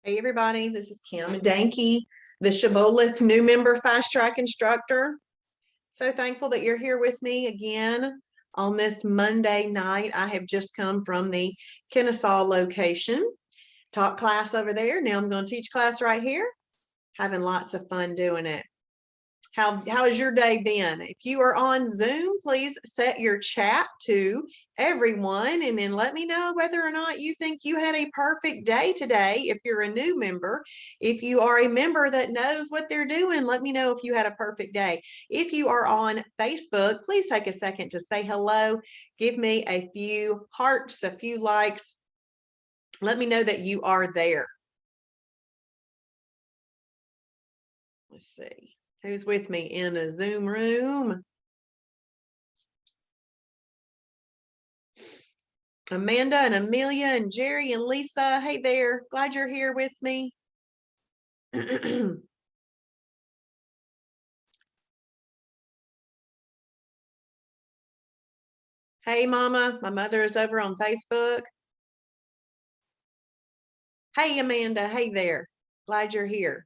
Hey everybody, this is Kim Dahnke, the Shibboleth new member fast track instructor. So thankful that you're here with me again on this Monday night. I have just come from the Kennesaw location, taught class over there. Now I'm going to teach class right here, having lots of fun doing it. How has your day been? If you are on Zoom, please set your chat to everyone and then let me know whether or not you think you had a perfect day today. If you're a new member, if you are a member that knows what they're doing, let me know if you had a perfect day. If you are on Facebook, please take a second to say hello. Give me a few hearts, a few likes. Let me know that you are there. Let's see. Who's with me in a Zoom room? Amanda and Amelia and Jerry and Lisa. Hey there. Glad you're here with me. Hey, Mama. My mother is over on Facebook. Hey, Amanda. Hey there. Glad you're here.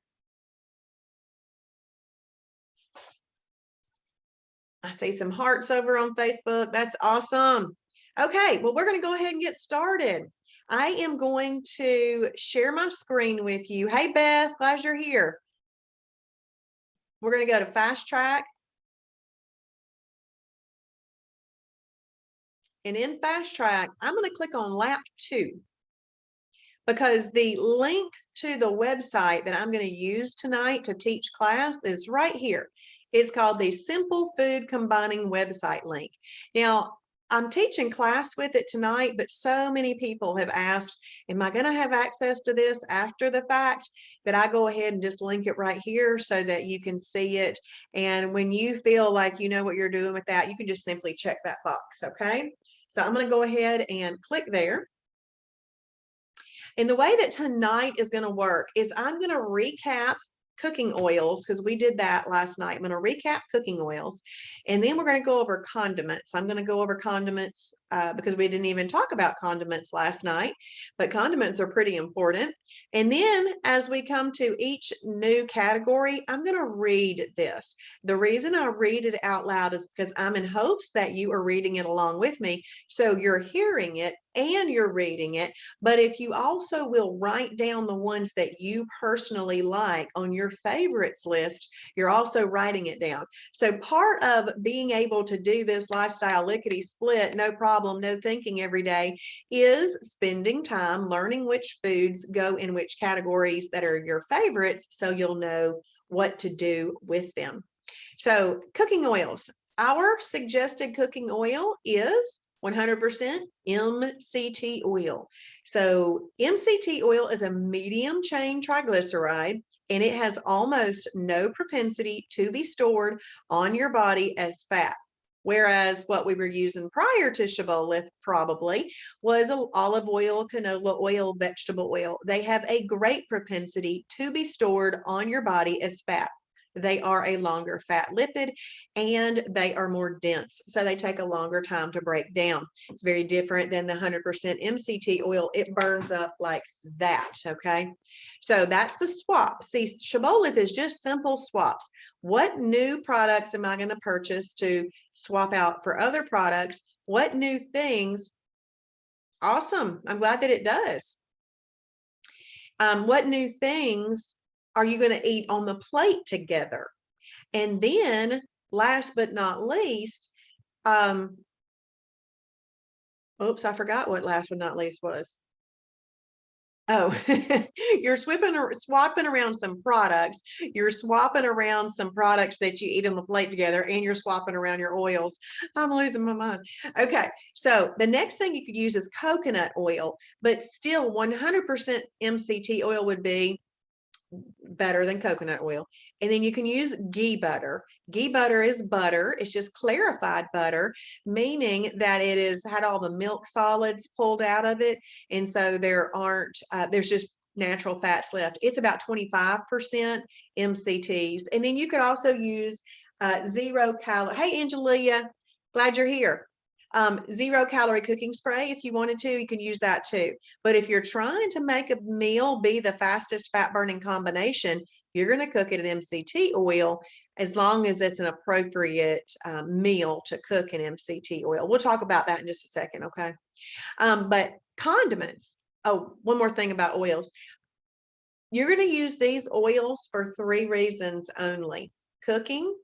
I see some hearts over on Facebook. That's awesome. Okay, well, we're going to go ahead and get started. I am going to share my screen with you. Hey, Beth, glad you're here. We're going to go to Fast Track. And in Fast Track, I'm going to click on Lap 2 because the link to the website that I'm going to use tonight to teach class is right here. It's called the Simple Food Combining website link. Now, I'm teaching class with it tonight, but so many people have asked, am I going to have access to this after the fact? That I go ahead and just link it right here so that you can see it. And when you feel like you know what you're doing with that, you can just simply check that box, okay? So I'm going to go ahead and click there. And the way that tonight is going to work is I'm going to recap cooking oils because we did that last night. I'm going to recap cooking oils and then we're going to go over condiments. I'm going to go over condiments because we didn't even talk about condiments last night, but condiments are pretty important. And then as we come to each new category, I'm going to read this. The reason I read it out loud is because I'm in hopes that you are reading it along with me. So you're hearing it and you're reading it. But if you also will write down the ones that you personally like on your favorites list, you're also writing it down. So part of being able to do this lifestyle lickety split, no problem, no thinking every day, is spending time learning which foods go in which categories that are your favorites so you'll know what to do with them. So cooking oils, our suggested cooking oil is 100% MCT oil. So MCT oil is a medium chain triglyceride and it has almost no propensity to be stored on your body as fat. Whereas what we were using prior to Shibboleth probably was olive oil, canola oil, vegetable oil. They have a great propensity to be stored on your body as fat. They are a longer fat lipid and they are more dense. So they take a longer time to break down. It's very different than the 100% MCT oil. It burns up like that. Okay. So that's the swap. See, Shibboleth is just simple swaps. What new products am I going to purchase to swap out for other products? What new things? Awesome. I'm glad that it does. What new things are you going to eat on the plate together? And then last but not least, oops, I forgot what last but not least was. Oh, you're swapping around some products. You're swapping around some products that you eat on the plate together, and you're swapping around your oils. I'm losing my mind. Okay, so the next thing you could use is coconut oil, but still 100% MCT oil would be better than coconut oil. And then you can use ghee butter. Ghee butter is butter. It's just clarified butter, meaning that it has had all the milk solids pulled out of it. And so there aren't, there's just natural fats left. It's about 25% MCTs. And then you could also use 0 calorie. Hey, Angelia, glad you're here. 0-calorie cooking spray, if you wanted to, you can use that too. But if you're trying to make a meal be the fastest fat burning combination, you're going to cook it in MCT oil as long as it's an appropriate meal to cook in MCT oil. We'll talk about that in just a second, okay? But condiments. Oh, one more thing about oils. You're going to use these oils for 3 reasons only: cooking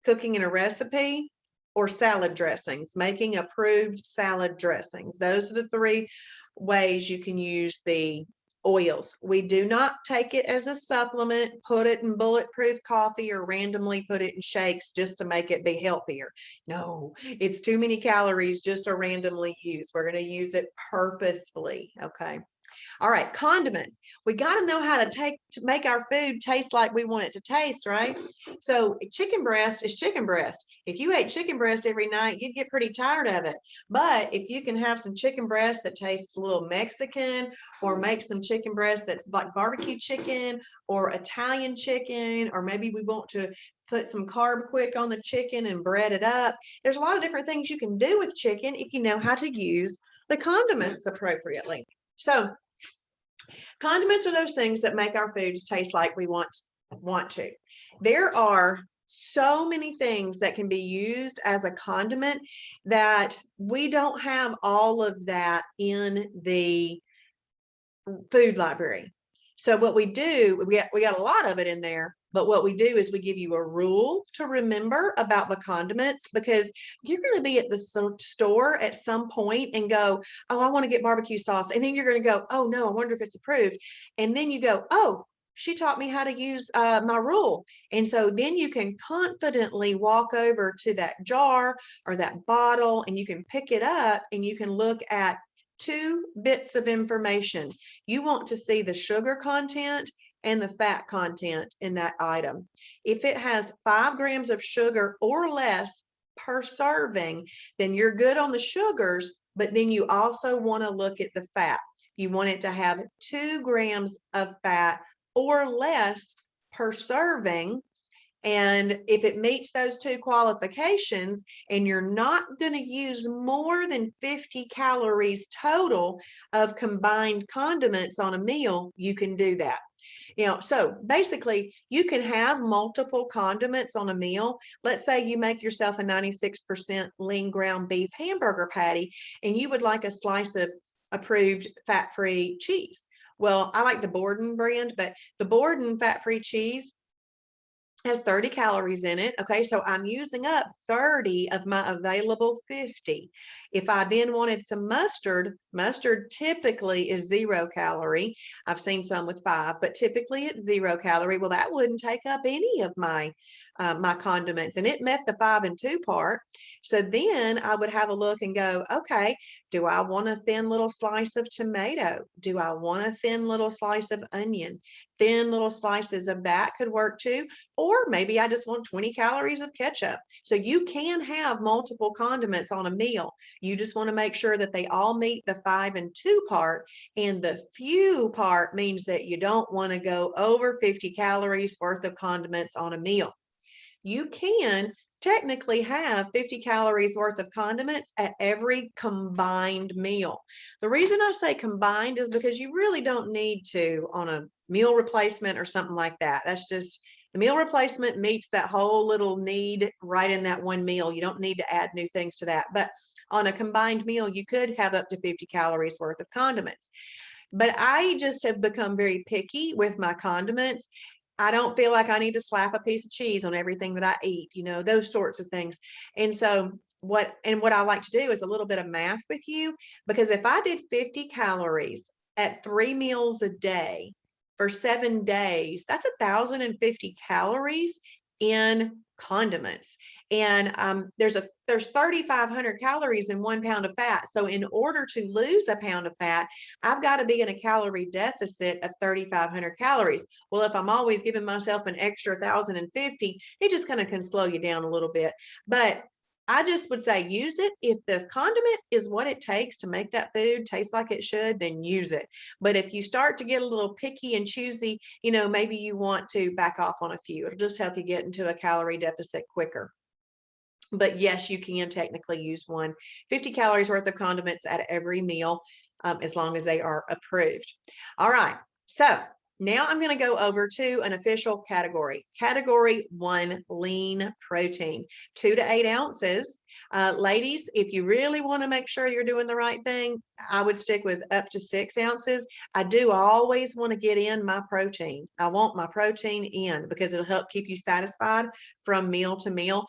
in a recipe, or salad dressings, making approved salad dressings. Those are the 3 ways you can use the oils. We do not take it as a supplement, put it in bulletproof coffee, or randomly put it in shakes just to make it be healthier. No, it's too many calories just to randomly use. We're going to use it purposefully, okay? All right, condiments. We got to know how to make our food taste like we want it to taste, right? So chicken breast is chicken breast. If you ate chicken breast every night, you'd get pretty tired of it. But if you can have some chicken breast that tastes a little Mexican, or make some chicken breast that's like barbecue chicken or Italian chicken, or maybe we want to put some carb quick on the chicken and bread it up. There's a lot of different things you can do with chicken if you know how to use the condiments appropriately. So condiments are those things that make our foods taste like we want to. There are so many things that can be used as a condiment that we don't have all of that in the food library. So what we do, we got a lot of it in there, but what we do is we give you a rule to remember about the condiments, because you're going to be at the store at some point and go, oh, I want to get barbecue sauce. And then you're going to go, oh no, I wonder if it's approved. And then you go, oh, she taught me how to use my rule. And so then you can confidently walk over to that jar or that bottle, and you can pick it up and you can look at 2 bits of information. You want to see the sugar content and the fat content in that item. If it has 5 grams of sugar or less per serving, then you're good on the sugars, but then you also want to look at the fat. You want it to have 2 grams of fat or less per serving. And if it meets those 2 qualifications, and you're not going to use more than 50 calories total of combined condiments on a meal, you can do that. So basically you can have multiple condiments on a meal. Let's say you make yourself a 96% lean ground beef hamburger patty, and you would like a slice of approved fat-free cheese. Well, I like the Borden brand, but the Borden fat-free cheese has 30 calories in it. Okay, so I'm using up 30 of my available 50. If I then wanted some mustard typically is 0 calorie. I've seen some with 5, but typically it's 0 calorie. Well, that wouldn't take up any of my my condiments, and it met the 5 and 2 part. So then I would have a look and go, okay, do I want a thin little slice of tomato? Do I want a thin little slice of onion? Thin little slices of that could work too. Or maybe I just want 20 calories of ketchup. So you can have multiple condiments on a meal. You just want to make sure that they all meet the 5 and 2 part. And the few part means that you don't want to go over 50 calories worth of condiments on a meal. You can technically have 50 calories worth of condiments at every combined meal. The reason I say combined is because you really don't need to on a meal replacement or something like that. That's just, the meal replacement meets that whole little need right in that one meal. You don't need to add new things to that. But on a combined meal, you could have up to 50 calories worth of condiments. But I just have become very picky with my condiments. I don't feel like I need to slap a piece of cheese on everything that I eat, those sorts of things. And so what I like to do is a little bit of math with you, because if I did 50 calories at 3 meals a day for 7 days, that's 1,050 calories in condiments. And there's 3,500 calories in 1 pound of fat. So in order to lose a pound of fat, I've got to be in a calorie deficit of 3,500 calories. Well, if I'm always giving myself an extra 1,050, it just kind of can slow you down a little bit. But I just would say use it. If the condiment is what it takes to make that food taste like it should, then use it. But if you start to get a little picky and choosy, maybe you want to back off on a few. It'll just help you get into a calorie deficit quicker. But yes, you can technically use one. 50 calories worth of condiments at every meal, as long as they are approved. All right, so now I'm going to go over to an official category. Category 1, lean protein, 2 to 8 ounces. Ladies, if you really want to make sure you're doing the right thing, I would stick with up to 6 ounces. I do always want to get in my protein. I want my protein in because it'll help keep you satisfied from meal to meal.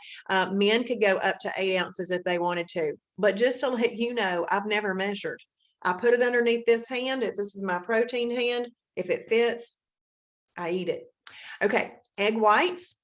Men could go up to 8 ounces if they wanted to, but just to let you know, I've never measured. I put it underneath this hand. If this is my protein hand, if it fits, I eat it. Okay, egg whites,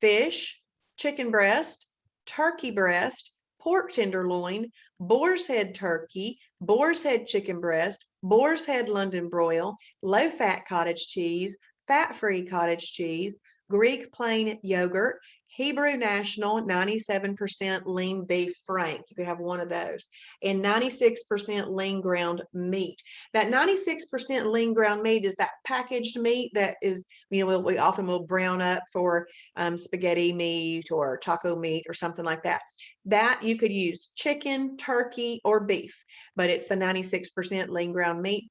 fish, chicken breast, turkey breast, pork tenderloin, boar's head turkey, boar's head chicken breast, boar's head London broil, low-fat cottage cheese, fat-free cottage cheese, Greek plain yogurt, Hebrew National 97% lean beef frank. You could have one of those. And 96% lean ground meat. That 96% lean ground meat is that packaged meat that is, we often will brown up for spaghetti meat or taco meat or something like that. That you could use chicken, turkey, or beef, but it's the 96% lean ground meat.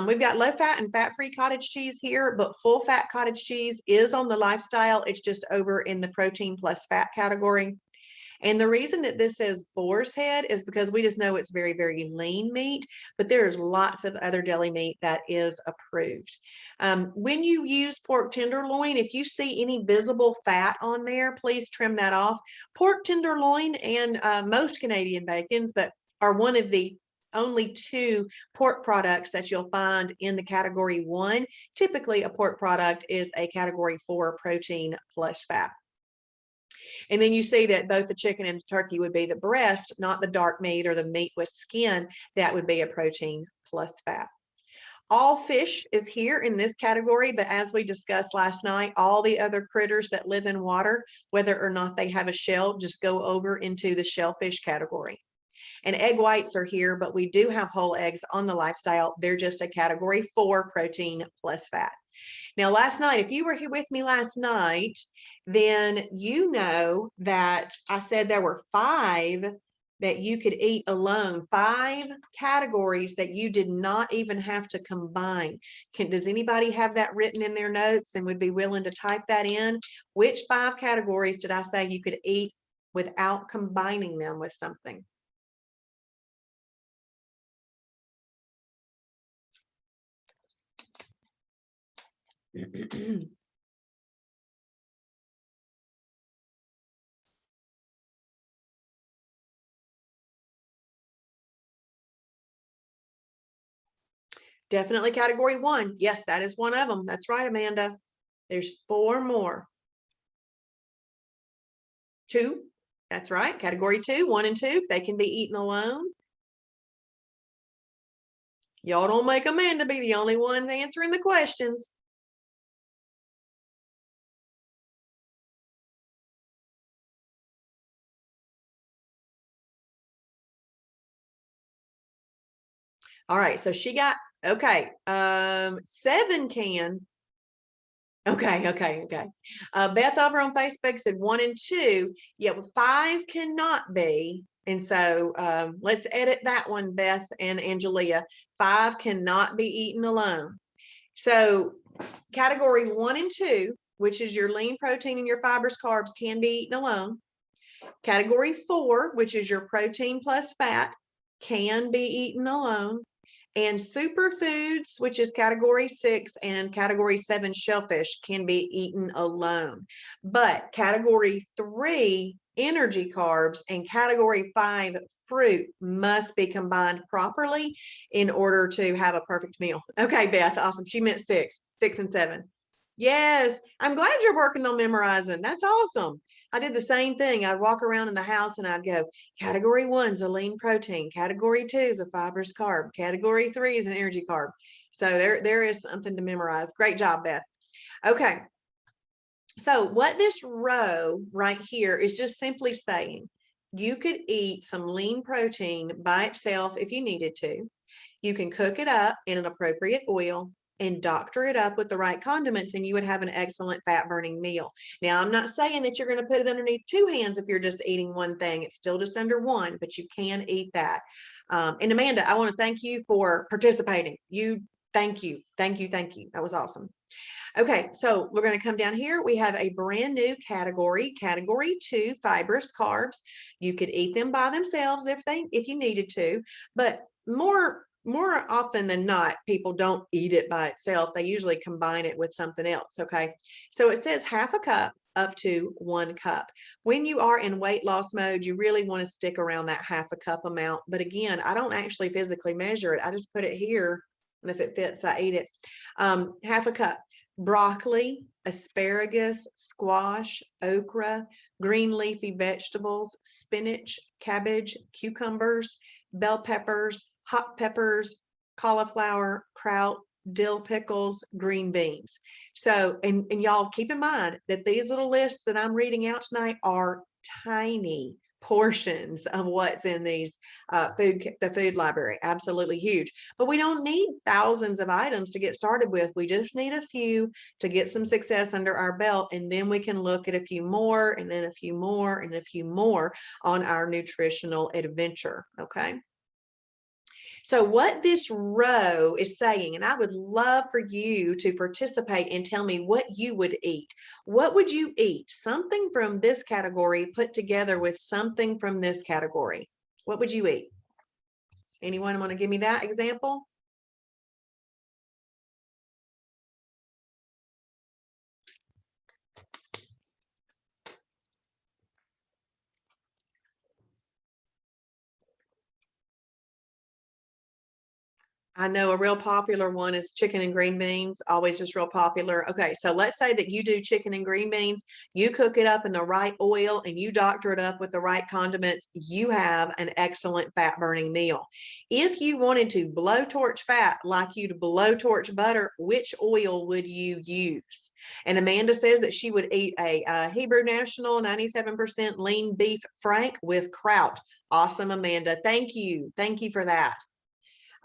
We've got low fat and fat free cottage cheese here, but full fat cottage cheese is on the lifestyle. It's just over in the protein plus fat category. And the reason that this says boar's head is because we just know it's very, very lean meat, but there's lots of other deli meat that is approved. When you use pork tenderloin, if you see any visible fat on there, please trim that off. Pork tenderloin and most Canadian bacons, but are one of the only 2 pork products that you'll find in the category 1. Typically, a pork product is a category 4 protein plus fat. And then you see that both the chicken and the turkey would be the breast, not the dark meat or the meat with skin. That would be a protein plus fat. All fish is here in this category, but as we discussed last night, all the other critters that live in water, whether or not they have a shell, just go over into the shellfish category. And egg whites are here, but we do have whole eggs on the lifestyle. They're just a category 4 protein plus fat. Now, last night, if you were here with me last night, then you know that I said there were 5 that you could eat alone, 5 categories that you did not even have to combine. Does anybody have that written in their notes and would be willing to type that in? Which 5 categories did I say you could eat without combining them with something? Definitely category 1. Yes, that is one of them. That's right, Amanda. There's 4 more. 2. That's right. Category 2, 1 and 2. They can be eaten alone. Y'all don't make Amanda be the only one answering the questions. All right, so she got, okay, 7 can. Okay. Beth over on Facebook said 1 and 2. Yeah, 5 cannot be. And so let's edit that one, Beth and Angelia. 5 cannot be eaten alone. So category 1 and 2, which is your lean protein and your fibrous carbs, can be eaten alone. Category 4, which is your protein plus fat, can be eaten alone. And superfoods, which is category 6, and category 7 shellfish, can be eaten alone. But category 3 energy carbs and category 5 fruit must be combined properly in order to have a perfect meal. Okay, Beth, awesome. She meant 6 and 7. Yes, I'm glad you're working on memorizing. That's awesome. I did the same thing. I'd walk around in the house and I'd go, category 1 is a lean protein, category 2 is a fibrous carb, category 3 is an energy carb. So there is something to memorize. Great job, Beth. Okay. So what this row right here is just simply saying you could eat some lean protein by itself if you needed to. You can cook it up in an appropriate oil. and doctor it up with the right condiments, and you would have an excellent fat burning meal. Now, I'm not saying that you're going to put it underneath 2 hands if you're just eating one thing. It's still just under 1, but you can eat that. And Amanda, I want to thank you for participating. Thank you. That was awesome. Okay, so we're going to come down here. We have a brand new category, category 2, fibrous carbs. You could eat them by themselves if you needed to, but more often than not, people don't eat it by itself. They usually combine it with something else. Okay, so it says half a cup up to 1 cup. When you are in weight loss mode, you really want to stick around that half a cup amount. But again, I don't actually physically measure it. I just put it here, and if it fits, I eat it. Half a cup. Broccoli, asparagus, squash, okra, green leafy vegetables, spinach, cabbage, cucumbers, bell peppers, hot peppers, cauliflower, kraut, dill pickles, green beans. So, and y'all keep in mind that these little lists that I'm reading out tonight are tiny portions of what's in these the food library. Absolutely huge, but we don't need thousands of items to get started with. We just need a few to get some success under our belt, and then we can look at a few more, and then a few more, and a few more on our nutritional adventure. Okay, so what this row is saying, and I would love for you to participate and tell me what you would eat. What would you eat? Something from this category put together with something from this category. What would you eat? Anyone want to give me that example? I know a real popular one is chicken and green beans, always just real popular. Okay, so let's say that you do chicken and green beans, you cook it up in the right oil, and you doctor it up with the right condiments, you have an excellent fat burning meal. If you wanted to blowtorch fat like you'd blowtorch butter, which oil would you use? And Amanda says that she would eat a Hebrew National 97% lean beef frank with kraut. Awesome, Amanda. Thank you. Thank you for that.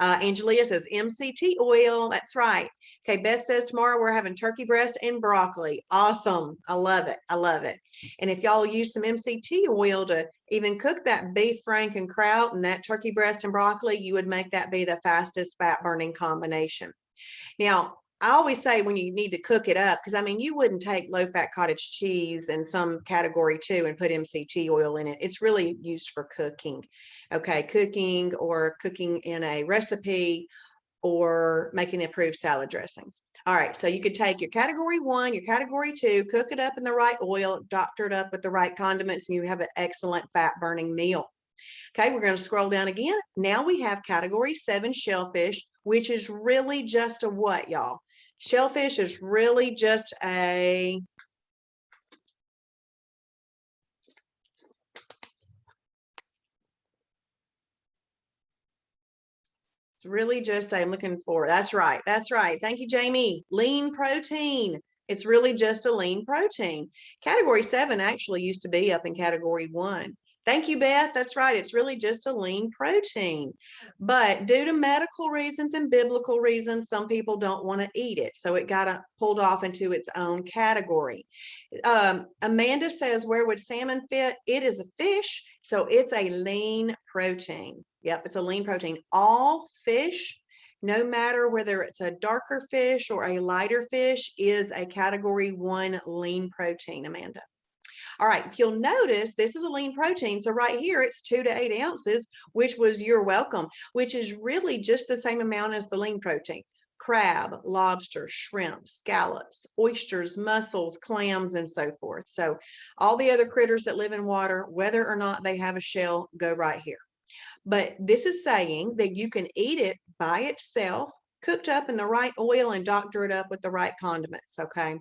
Angelia says MCT oil. That's right. Okay, Beth says tomorrow we're having turkey breast and broccoli. Awesome. I love it. I love it. And if y'all use some MCT oil to even cook that beef frank and kraut and that turkey breast and broccoli, you would make that be the fastest fat burning combination. Now, I always say when you need to cook it up, because I mean, you wouldn't take low-fat cottage cheese and some category 2 and put MCT oil in it. It's really used for cooking. Okay, cooking or cooking in a recipe or making approved salad dressings. All right, so you could take your category 1, your category 2, cook it up in the right oil, doctor it up with the right condiments, and you have an excellent fat burning meal. Okay, we're going to scroll down again. Now we have category 7, shellfish, which is really just a what, y'all? Shellfish is really just a It's really just, I'm looking for, that's right. That's right. Thank you, Jamie. Lean protein. It's really just a lean protein. Category 7 actually used to be up in category 1. Thank you, Beth. That's right. It's really just a lean protein. But due to medical reasons and biblical reasons, some people don't want to eat it. So it got pulled off into its own category. Amanda says, where would salmon fit? It is a fish, so it's a lean protein. Yep, it's a lean protein. All fish, no matter whether it's a darker fish or a lighter fish, is a category 1 lean protein, Amanda. All right, if you'll notice, this is a lean protein. So right here, it's 2 to 8 ounces, which was you're welcome, which is really just the same amount as the lean protein. Crab, lobster, shrimp, scallops, oysters, mussels, clams, and so forth. So all the other critters that live in water, whether or not they have a shell, go right here. But this is saying that you can eat it by itself, cooked up in the right oil, and doctor it up with the right condiments. Okay.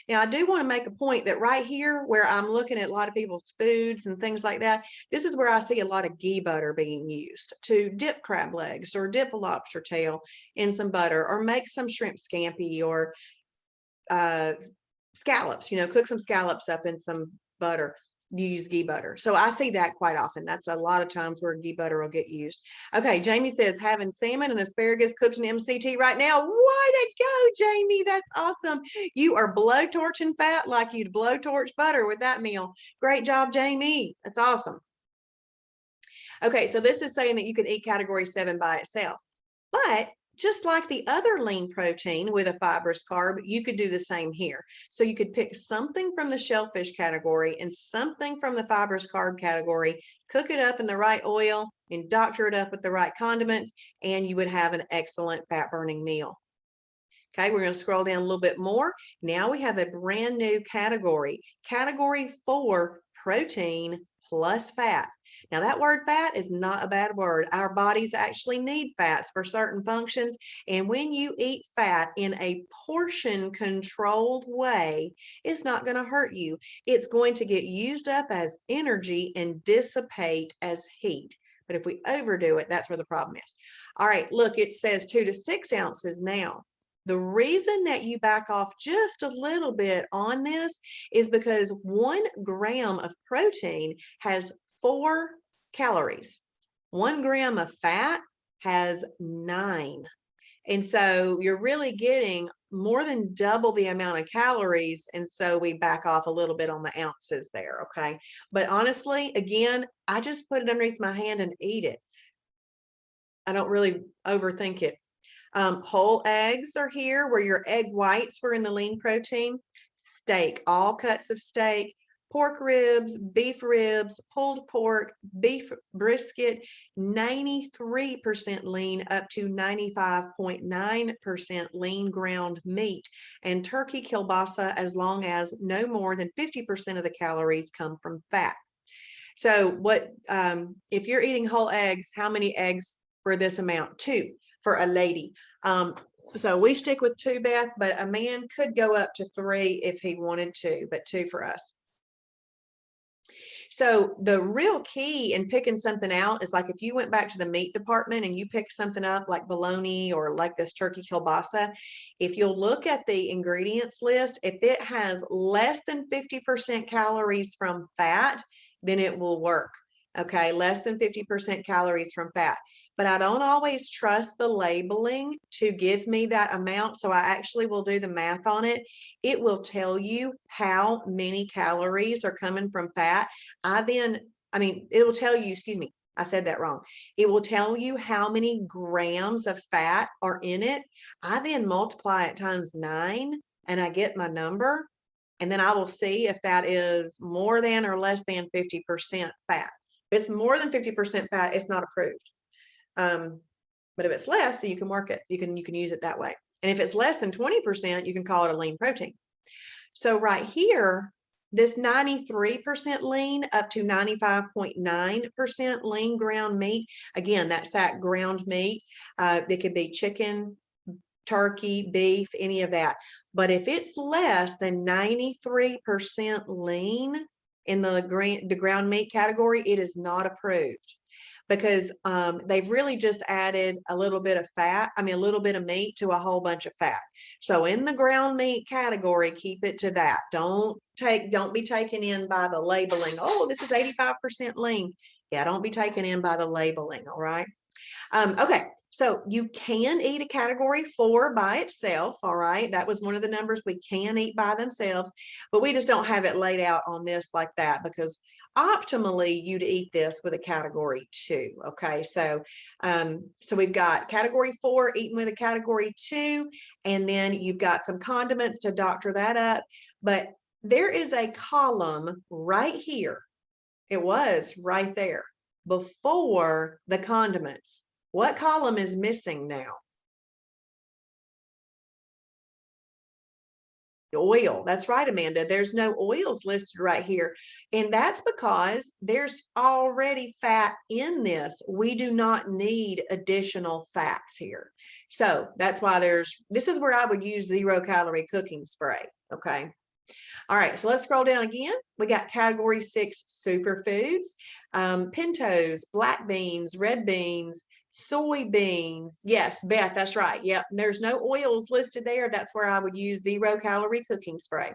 Now, I do want to make a point that right here, where I'm looking at a lot of people's foods and things like that, this is where I see a lot of ghee butter being used to dip crab legs or dip a lobster tail in some butter, or make some shrimp scampi, or scallops, cook some scallops up in some butter. use ghee butter. So I see that quite often. That's a lot of times where ghee butter will get used. Okay, Jamie says having salmon and asparagus cooked in MCT right now. Way to go, Jamie. That's awesome. You are blowtorching fat like you'd blowtorch butter with that meal. Great job, Jamie. That's awesome. Okay, so this is saying that you can eat category 7 by itself. But just like the other lean protein with a fibrous carb, you could do the same here. So you could pick something from the shellfish category and something from the fibrous carb category, cook it up in the right oil and doctor it up with the right condiments, and you would have an excellent fat burning meal. Okay, we're going to scroll down a little bit more. Now we have a brand new category, category 4, protein plus fat. Now that word fat is not a bad word. Our bodies actually need fats for certain functions. And when you eat fat in a portion controlled way, it's not going to hurt you. It's going to get used up as energy and dissipate as heat. But if we overdo it, that's where the problem is. All right, look, it says 2 to 6 ounces now. The reason that you back off just a little bit on this is because 1 gram of protein has 4 calories. 1 gram of fat has 9. And so you're really getting more than double the amount of calories. And so we back off a little bit on the ounces there. Okay. But honestly, again, I just put it underneath my hand and eat it. I don't really overthink it. Whole eggs are here where your egg whites were in the lean protein. Steak, all cuts of steak, pork ribs, beef ribs, pulled pork, beef brisket, 93% lean up to 95.9% lean ground meat, and turkey kielbasa as long as no more than 50% of the calories come from fat. So what if you're eating whole eggs, how many eggs for this amount? 2 for a lady. So we stick with 2, Beth, but a man could go up to 3 if he wanted to, but 2 for us. So the real key in picking something out is like if you went back to the meat department and you picked something up like bologna or like this turkey kielbasa, if you'll look at the ingredients list, if it has less than 50% calories from fat, then it will work. Okay, less than 50% calories from fat. But I don't always trust the labeling to give me that amount. So I actually will do the math on it. It will tell you how many calories are coming from fat. It will tell you, excuse me, I said that wrong. It will tell you how many grams of fat are in it. I then multiply it times 9 and I get my number. And then I will see if that is more than or less than 50% fat. If it's more than 50% fat, it's not approved. But if it's less, then you can mark it. You can use it that way. And if it's less than 20%, you can call it a lean protein. So right here, this 93% lean up to 95.9% lean ground meat. Again, that's that ground meat. It could be chicken, turkey, beef, any of that. But if it's less than 93% lean in the ground meat category, it is not approved because they've really just added a little bit of fat, a little bit of meat to a whole bunch of fat. So in the ground meat category, keep it to that. Don't be taken in by the labeling. Oh, this is 85% lean. Yeah, don't be taken in by the labeling, all right? Okay, so you can eat a category 4 by itself, all right? That was one of the numbers we can eat by themselves, but we just don't have it laid out on this like that because optimally you'd eat this with a category 2, okay? So we've got category 4 eaten with a category 2, and then you've got some condiments to doctor that up, but there is a column right here. It was right there before the condiments. What column is missing now? The oil. That's right, Amanda. There's no oils listed right here. And that's because there's already fat in this. We do not need additional fats here. So that's why this is where I would use 0-calorie cooking spray. Okay. All right, so let's scroll down again. We got category 6 superfoods, pintos, black beans, red beans, soybeans. Yes, Beth, that's right. Yep, there's no oils listed there. That's where I would use 0-calorie cooking spray.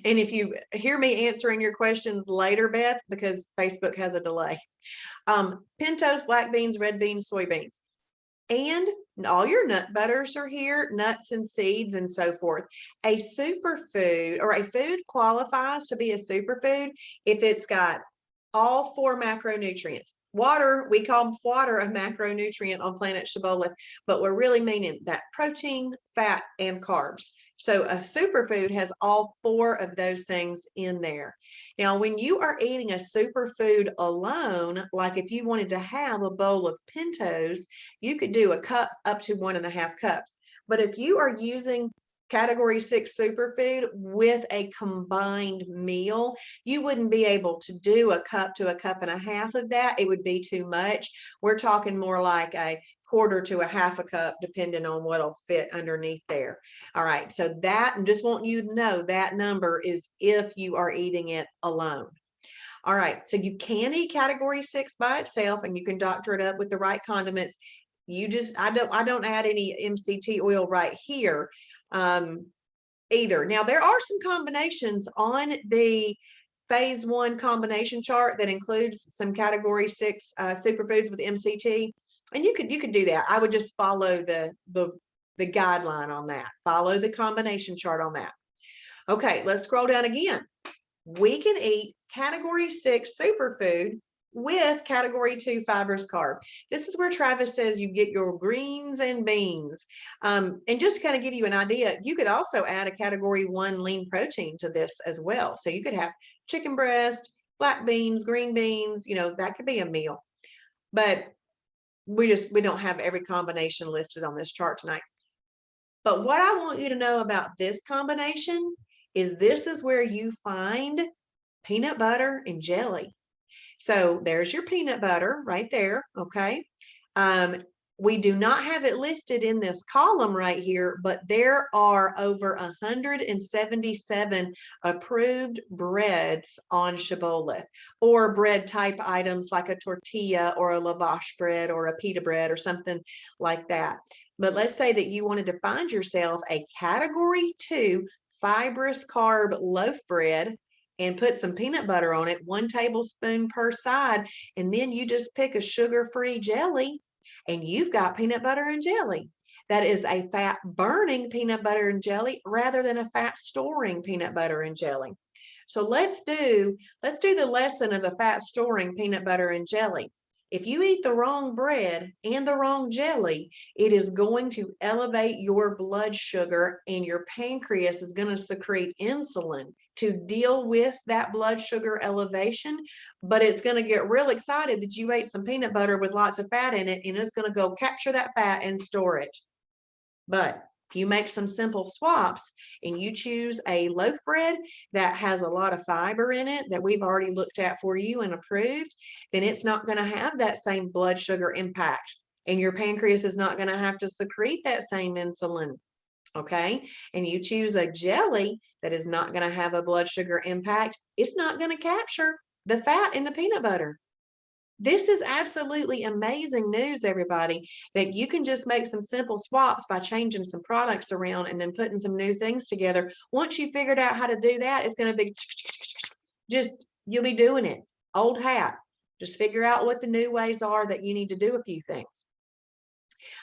And if you hear me answering your questions later, Beth, because Facebook has a delay, pintos, black beans, red beans, soybeans, and all your nut butters are here, nuts and seeds and so forth. A superfood or a food qualifies to be a superfood if it's got all 4 macronutrients. Water, we call water a macronutrient on planet Shibboleth, but we're really meaning that protein, fat, and carbs. So a superfood has all 4 of those things in there. Now, when you are eating a superfood alone, like if you wanted to have a bowl of pintos, you could do a cup up to 1.5 cups. But if you are using category 6 superfood with a combined meal, you wouldn't be able to do a cup to a cup and a half of that. It would be too much. We're talking more like a quarter to a half a cup, depending on what'll fit underneath there. All right, so that, and just want you to know that number is if you are eating it alone. All right, so you can eat category 6 by itself, and you can doctor it up with the right condiments. You just, I don't add any MCT oil right here either. Now, there are some combinations on the phase 1 combination chart that includes some category 6 superfoods with MCT, and you could do that. I would just follow the guideline on that. Follow the combination chart on that. Okay, let's scroll down again. We can eat category 6 superfood with category 2 fibrous carb. This is where Travis says you get your greens and beans. And just to kind of give you an idea, you could also add a category 1 lean protein to this as well. So you could have chicken breast, black beans, green beans, that could be a meal. But we don't have every combination listed on this chart tonight. But what I want you to know about this combination is this is where you find peanut butter and jelly. So there's your peanut butter right there, okay? We do not have it listed in this column right here, but there are over 177 approved breads on Shibboleth, or bread type items like a tortilla or a lavash bread or a pita bread or something like that. But let's say that you wanted to find yourself a category 2 fibrous carb loaf bread and put some peanut butter on it, 1 tablespoon per side, and then you just pick a sugar-free jelly, and you've got peanut butter and jelly. That is a fat-burning peanut butter and jelly rather than a fat-storing peanut butter and jelly. So let's do the lesson of a fat-storing peanut butter and jelly. If you eat the wrong bread and the wrong jelly, it is going to elevate your blood sugar, and your pancreas is going to secrete insulin to deal with that blood sugar elevation. But it's going to get real excited that you ate some peanut butter with lots of fat in it, and it's going to go capture that fat and store it. But if you make some simple swaps and you choose a loaf bread that has a lot of fiber in it that we've already looked at for you and approved, then it's not going to have that same blood sugar impact, and your pancreas is not going to have to secrete that same insulin. Okay, and you choose a jelly that is not going to have a blood sugar impact, it's not going to capture the fat in the peanut butter. This is absolutely amazing news, everybody, that you can just make some simple swaps by changing some products around and then putting some new things together. Once you figured out how to do that, it's going to be you'll be doing it. Old hat. Just figure out what the new ways are that you need to do a few things.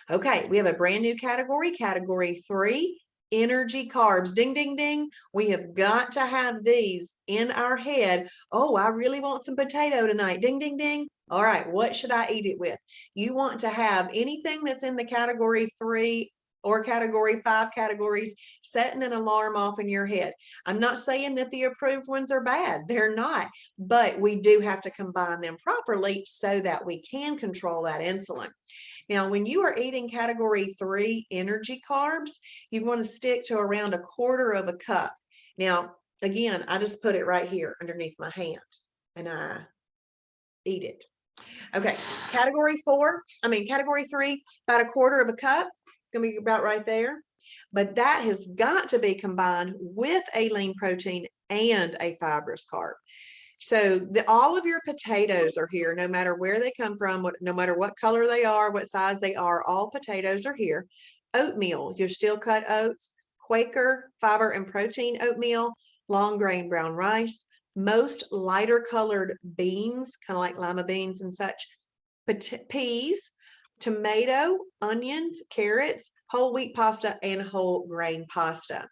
Okay, we have a brand new category, category 3, energy carbs. Ding, ding, ding. We have got to have these in our head. Oh, I really want some potato tonight. Ding, ding, ding. All right, what should I eat it with? You want to have anything that's in the category 3 or category 5 categories, setting an alarm off in your head. I'm not saying that the approved ones are bad. They're not, but we do have to combine them properly so that we can control that insulin. Now, when you are eating category 3 energy carbs, you want to stick to around 1/4 cup. Now, again, I just put it right here underneath my hand and I eat it. Okay, category 3, about 1/4 cup, gonna be about right there. But that has got to be combined with a lean protein and a fibrous carb. So all of your potatoes are here, no matter where they come from, no matter what color they are, what size they are, all potatoes are here. Oatmeal, your steel cut oats, Quaker fiber and protein oatmeal, long grain brown rice, most lighter colored beans, kind of like lima beans and such, peas, tomato, onions, carrots, whole wheat pasta, and whole grain pasta.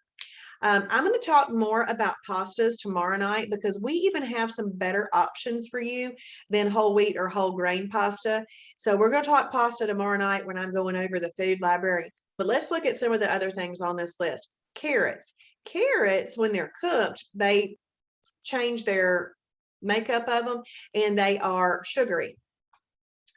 I'm going to talk more about pastas tomorrow night because we even have some better options for you than whole wheat or whole grain pasta. So we're going to talk pasta tomorrow night when I'm going over the food library. But let's look at some of the other things on this list. Carrots. Carrots, when they're cooked, they change their makeup of them and they are sugary.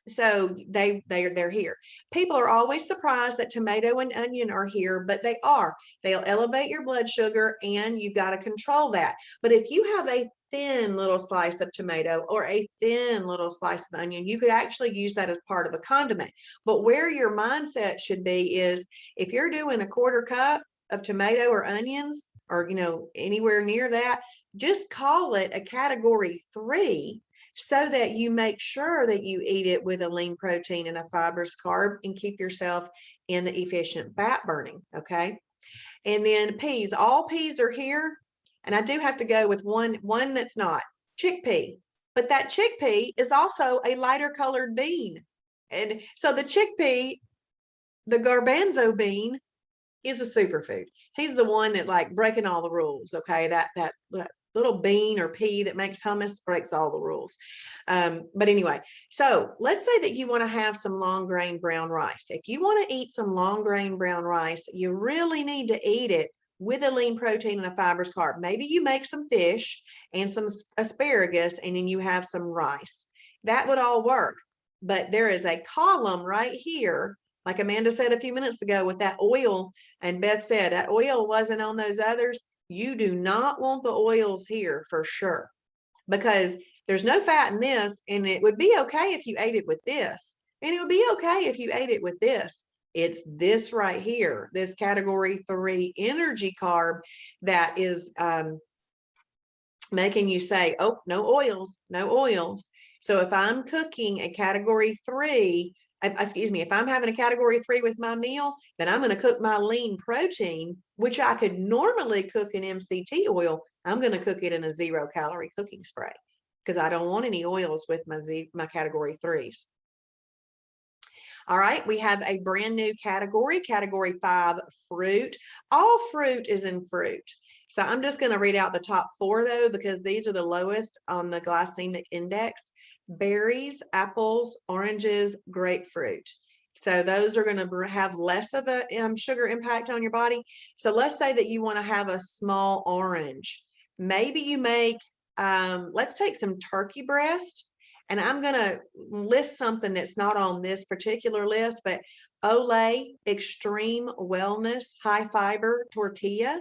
So they're here. People are always surprised that tomato and onion are here, but they are. They'll elevate your blood sugar and you got to control that. But if you have a thin little slice of tomato or a thin little slice of onion, you could actually use that as part of a condiment. But where your mindset should be is if you're doing a quarter cup of tomato or onions or, anywhere near that, just call it a category 3 so that you make sure that you eat it with a lean protein and a fibrous carb and keep yourself in the efficient fat burning, okay? And then peas, all peas are here. And I do have to go with one that's not, chickpea. But that chickpea is also a lighter colored bean. And so the chickpea, the garbanzo bean, is a superfood. He's the one that like breaking all the rules, okay? That little bean or pea that makes hummus breaks all the rules. But anyway, so let's say that you want to have some long grain brown rice. If you want to eat some long grain brown rice, you really need to eat it with a lean protein and a fibrous carb. Maybe you make some fish and some asparagus and then you have some rice. That would all work. But there is a column right here, like Amanda said a few minutes ago with that oil, and Beth said that oil wasn't on those others. You do not want the oils here for sure because there's no fat in this, and it would be okay if you ate it with this, and it would be okay if you ate it with this. It's this right here, this category 3 energy carb that is making you say, oh, no oils, no oils. So if I'm cooking a category 3, if I'm having a category 3 with my meal, then I'm going to cook my lean protein, which I could normally cook in MCT oil. I'm going to cook it in a 0-calorie cooking spray because I don't want any oils with my category 3s. All right, we have a brand new category 5, fruit. All fruit is in fruit. So I'm just going to read out the top 4 though, because these are the lowest on the glycemic index. Berries, apples, oranges, grapefruit. So those are going to have less of a sugar impact on your body. So let's say that you want to have a small orange. Maybe you make, let's take some turkey breast. And I'm going to list something that's not on this particular list, but Olay Extreme Wellness High Fiber Tortilla.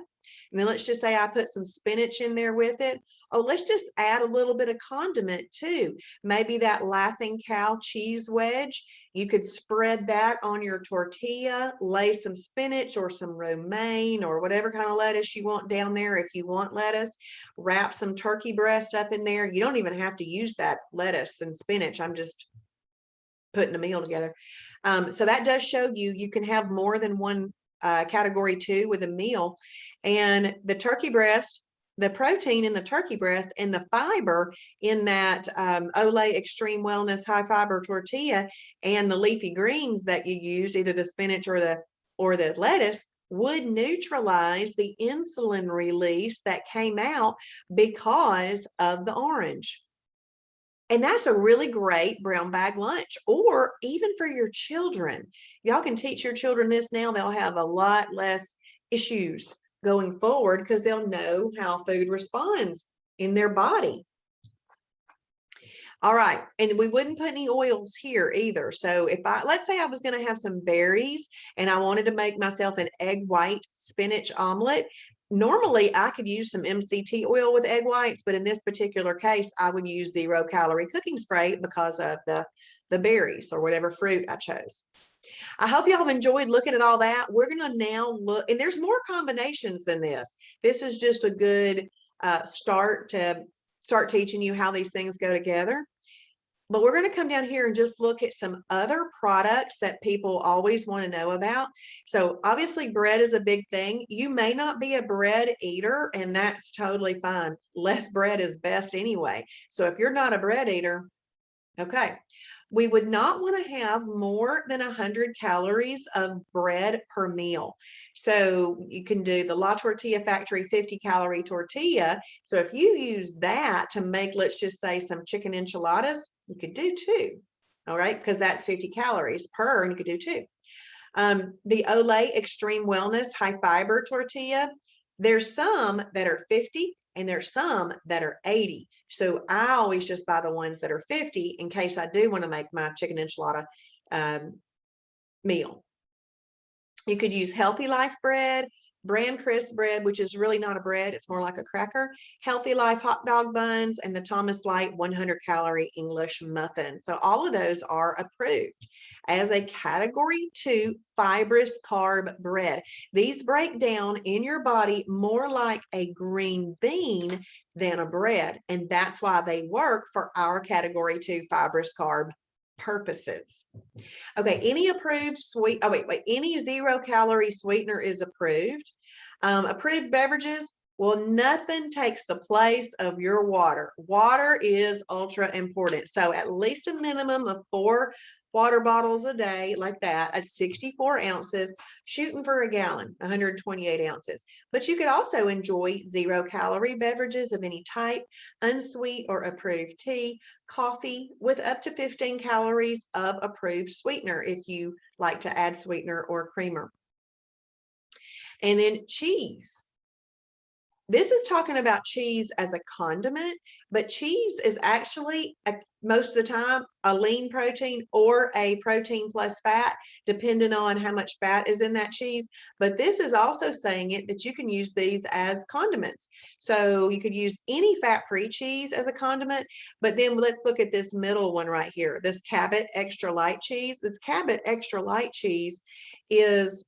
And then let's just say I put some spinach in there with it. Oh, let's just add a little bit of condiment too. Maybe that Laughing Cow cheese wedge. You could spread that on your tortilla, lay some spinach or some romaine or whatever kind of lettuce you want down there. If you want lettuce, wrap some turkey breast up in there. You don't even have to use that lettuce and spinach. I'm just putting a meal together. So that does show you can have more than one category 2 with a meal. And the turkey breast, the protein in the turkey breast and the fiber in that Olay Extreme Wellness High Fiber Tortilla and the leafy greens that you use, either the spinach or the lettuce, would neutralize the insulin release that came out because of the orange. And that's a really great brown bag lunch, or even for your children. Y'all can teach your children this now. They'll have a lot less issues going forward because they'll know how food responds in their body. All right. And we wouldn't put any oils here either. So let's say I was going to have some berries and I wanted to make myself an egg white spinach omelet. Normally I could use some MCT oil with egg whites, but in this particular case, I would use 0-calorie cooking spray because of the berries or whatever fruit I chose. I hope y'all have enjoyed looking at all that. We're going to now look, and there's more combinations than this. This is just a good start to start teaching you how these things go together. But we're going to come down here and just look at some other products that people always want to know about. So obviously bread is a big thing. You may not be a bread eater, and that's totally fine. Less bread is best anyway. So if you're not a bread eater, okay. We would not want to have more than 100 calories of bread per meal. So you can do the La Tortilla Factory 50-calorie tortilla. So if you use that to make, let's just say, some chicken enchiladas, you could do 2, all right, because that's 50 calories per, and you could do 2. The Olay Extreme Wellness High Fiber Tortilla, there's some that are 50 and there's some that are 80. So I always just buy the ones that are 50 in case I do want to make my chicken enchilada meal. You could use Healthy Life bread, Bran Crisp bread, which is really not a bread, it's more like a cracker, Healthy Life hot dog buns, and the Thomas Light 100-calorie English muffin. So all of those are approved as a category 2 fibrous carb bread. These break down in your body more like a green bean than a bread, and that's why they work for our category 2 fibrous carb purposes. Okay, any approved any 0-calorie sweetener is approved. Approved beverages, well, nothing takes the place of your water. Water is ultra important. So at least a minimum of 4 water bottles a day, like that, at 64 ounces, shooting for a gallon, 128 ounces. But you could also enjoy 0-calorie beverages of any type, unsweet or approved tea, coffee with up to 15 calories of approved sweetener if you like to add sweetener or creamer. And then cheese. This is talking about cheese as a condiment, but cheese is actually most of the time a lean protein or a protein plus fat, depending on how much fat is in that cheese. But this is also saying it that you can use these as condiments. So you could use any fat-free cheese as a condiment, but then let's look at this middle one right here, this Cabot extra light cheese. This Cabot extra light cheese is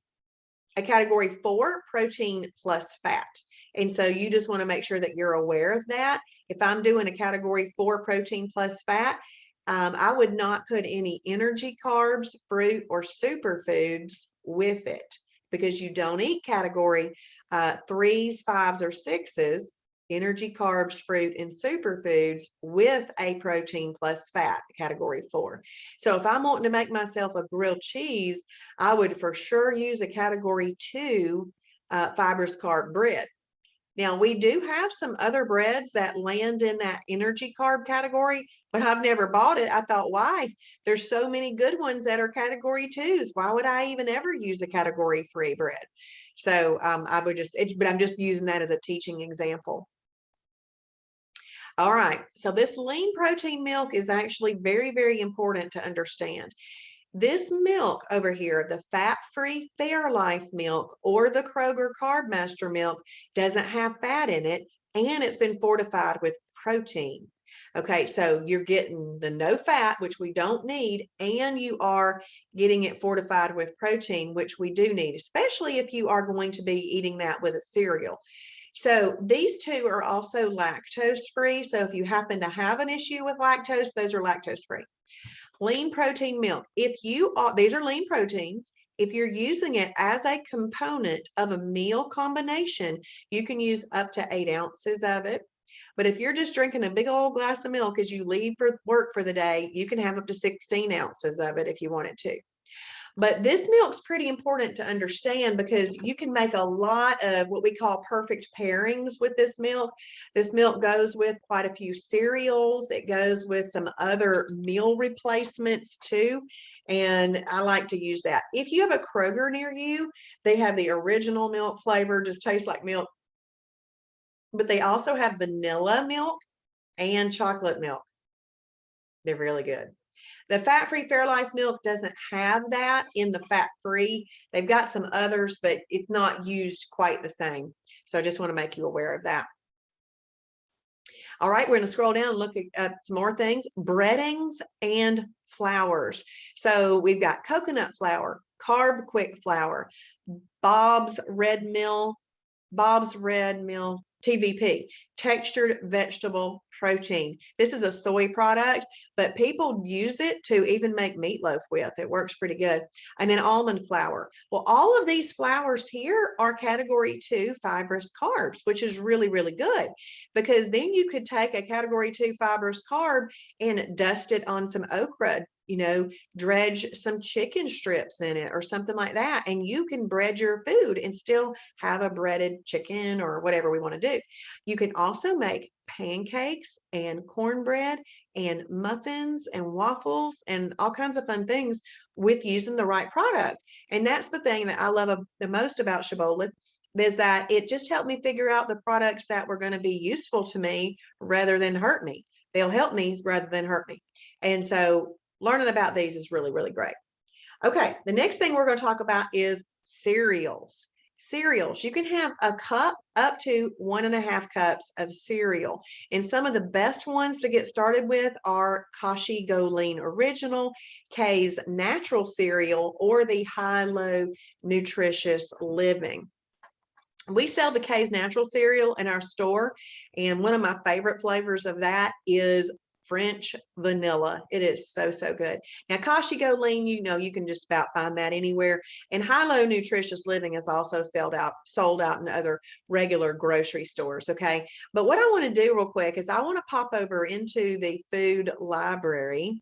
a category 4 protein plus fat. And so you just want to make sure that you're aware of that. If I'm doing a category 4 protein plus fat, I would not put any energy carbs, fruit, or superfoods with it because you don't eat category 3s, 5s, or 6s, energy carbs, fruit, and superfoods with a protein plus fat, category 4. So if I'm wanting to make myself a grilled cheese, I would for sure use a category 2 fibrous carb bread. Now, we do have some other breads that land in that energy carb category, but I've never bought it. I thought, why? There's so many good ones that are category 2s. Why would I even ever use a category 3 bread? So I would but I'm just using that as a teaching example. All right, so this lean protein milk is actually very, very important to understand. This milk over here, the fat-free Fairlife milk or the Kroger Carb Master milk, doesn't have fat in it, and it's been fortified with protein. Okay, so you're getting the no fat, which we don't need, and you are getting it fortified with protein, which we do need, especially if you are going to be eating that with a cereal. So these two are also lactose-free. So if you happen to have an issue with lactose, those are lactose-free. Lean protein milk. These are lean proteins. If you're using it as a component of a meal combination, you can use up to 8 ounces of it. But if you're just drinking a big old glass of milk as you leave for work for the day, you can have up to 16 ounces of it if you wanted to. But this milk's pretty important to understand because you can make a lot of what we call perfect pairings with this milk. This milk goes with quite a few cereals. It goes with some other meal replacements too. And I like to use that. If you have a Kroger near you, they have the original milk flavor, just tastes like milk. But they also have vanilla milk and chocolate milk. They're really good. The fat-free Fairlife milk doesn't have that in the fat-free. They've got some others, but it's not used quite the same. So I just want to make you aware of that. All right, we're going to scroll down and look at some more things. Breadings and Flowers. So we've got coconut flour, carb quick flour, Bob's Red Mill TVP, textured vegetable protein. This is a soy product, but people use it to even make meatloaf with. It works pretty good. And then almond flour. Well, all of these flours here are category 2 fibrous carbs, which is really, really good, because then you could take a category 2 fibrous carb and dust it on some okra, dredge some chicken strips in it or something like that, and you can bread your food and still have a breaded chicken or whatever we want to do. You can also make pancakes and cornbread and muffins and waffles and all kinds of fun things with using the right product. And that's the thing that I love the most about Shibboleth, is that it just helped me figure out the products that were going to be useful to me rather than hurt me. They'll help me rather than hurt me. And so learning about these is really, really great. Okay, the next thing we're going to talk about is cereals. Cereals, you can have a cup up to 1.5 cups of cereal. And some of the best ones to get started with are Kashi Go Lean Original, K's Natural Cereal, or the High-Low Nutritious Living. We sell the K's Natural Cereal in our store, and one of my favorite flavors of that is French vanilla. It is so, so good. Now, Kashi Go Lean, you can just about find that anywhere. And High-Low Nutritious Living is also sold out in other regular grocery stores, okay? But what I want to do real quick is I want to pop over into the food library.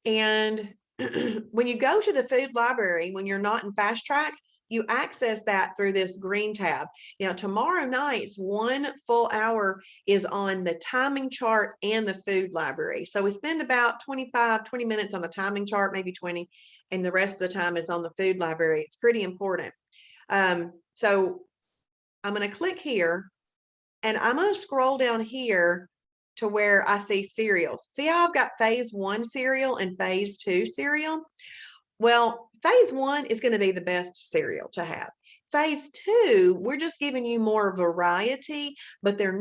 And when you go to the food library, when you're not in Fast Track, you access that through this green tab. Now, tomorrow night's 1 full hour is on the timing chart and the food library. So we spend about 20 minutes on the timing chart, maybe 20, and the rest of the time is on the food library. It's pretty important. So I'm going to click here, and I'm going to scroll down here to where I see cereals. See how I've got phase 1 cereal and phase 2 cereal? Well, phase 1 is going to be the best cereal to have. Phase 2, we're just giving you more variety, but they're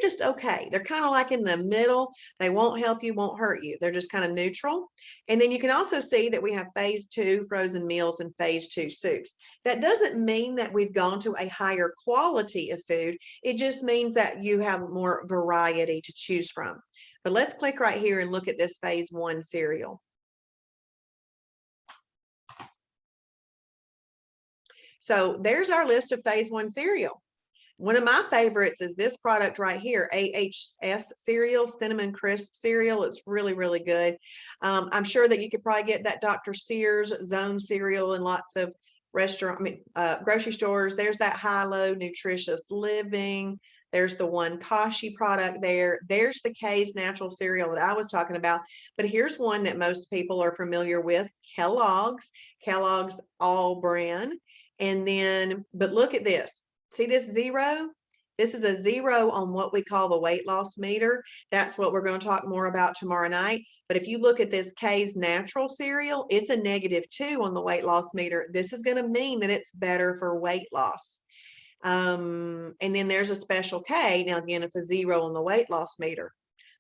just okay. They're kind of like in the middle. They won't help you, won't hurt you. They're just kind of neutral. And then you can also see that we have phase 2 frozen meals and phase 2 soups. That doesn't mean that we've gone to a higher quality of food. It just means that you have more variety to choose from. But let's click right here and look at this phase 1 cereal. So there's our list of phase 1 cereal. One of my favorites is this product right here, AHS cereal, Cinnamon Crisp cereal. It's really, really good. I'm sure that you could probably get that Dr. Sears Zone cereal in lots of grocery stores. There's that High-Low Nutritious Living. There's the one Kashi product there. There's the K's Natural Cereal that I was talking about. But here's one that most people are familiar with, Kellogg's All Brand. And then, but look at this. See this 0? This is a 0 on what we call the weight loss meter. That's what we're going to talk more about tomorrow night. But if you look at this K's Natural Cereal, it's a -2 on the weight loss meter. This is going to mean that it's better for weight loss. And then there's a special K. Now, again, it's a 0 on the weight loss meter.